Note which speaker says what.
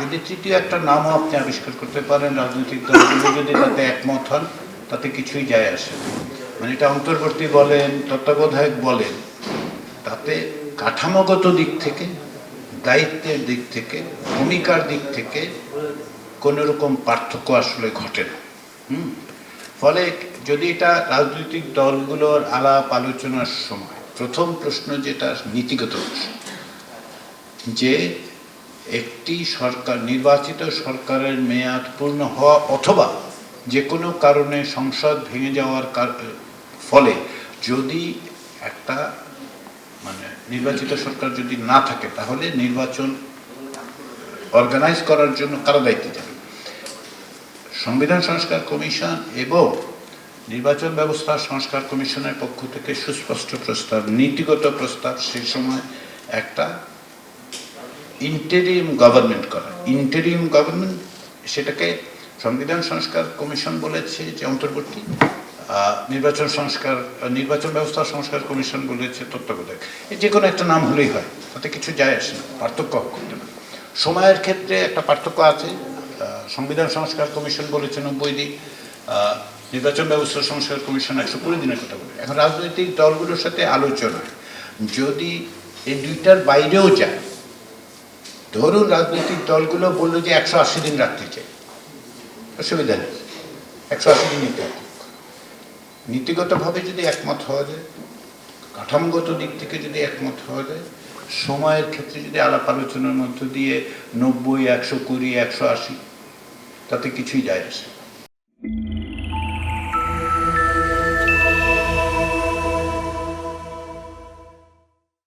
Speaker 1: যদি তৃতীয় একটা নামও আপনি আবিষ্কার করতে পারেন, রাজনৈতিক দলগুলো যদি তাতে একমত হন, তাতে কিছুই যায় আসে না। মানে এটা অন্তর্বর্তী বলেন, তত্ত্বাবধায়ক বলেন, তাতে কাঠামোগত দিক থেকে, দায়িত্বের দিক থেকে, ভূমিকার দিক থেকে কোনো রকম পার্থক্য আসলে ঘটে না। ফলে যদি এটা রাজনৈতিক দলগুলোর আলাপ আলোচনার সময় প্রথম প্রশ্ন যেটা নীতিগত প্রশ্ন, যে একটি সরকার, নির্বাচিত সরকারের মেয়াদ পূর্ণ হওয়া অথবা যে কোনো কারণে সংসদ ভেঙে যাওয়ার ফলে যদি একটা নির্বাচিত সরকার যদি না থাকে, তাহলে নির্বাচন অর্গানাইজ করার জন্য কারা দায়িত্ব থাকে? সংবিধান সংস্কার কমিশন এবং নির্বাচন ব্যবস্থা সংস্কার কমিশনের পক্ষ থেকে সুস্পষ্ট প্রস্তাব, নীতিগত প্রস্তাব সেই সময় একটা ইন্টেরিম গভর্নমেন্ট করা। ইন্টেরিম গভর্নমেন্ট, সেটাকে সংবিধান সংস্কার কমিশন বলেছে যে অন্তর্বর্তী, নির্বাচন ব্যবস্থা সংস্কার কমিশন বলেছে তত্ত্বাবধায়ক। যে কোনো একটা নাম হলেই হয়, তাতে কিছু যায় আসে না, পার্থক্য করতে না। সময়ের ক্ষেত্রে একটা পার্থক্য আছে। সংবিধান সংস্কার কমিশন বলেছে 90 দিন, নির্বাচন ব্যবস্থা সংস্কার কমিশন 120 দিনের কথা বলে। এখন রাজনৈতিক দলগুলোর সাথে আলোচনা যদি এই দুইটার বাইরেও যায়, ধরুন রাজনৈতিক দলগুলো বললো যে 180 দিন রাখতে চাই, অসুবিধা নেই, 180 দিন নিতে হবে। নীতিগতভাবে যদি একমত হওয়া যায়, কাঠামোগত দিক থেকে যদি একমত হওয়া যায়, সময়ের ক্ষেত্রে যদি আলাপ আলোচনার মধ্য দিয়ে 90, 120, 180, তাতে কিছুই যায় আসে।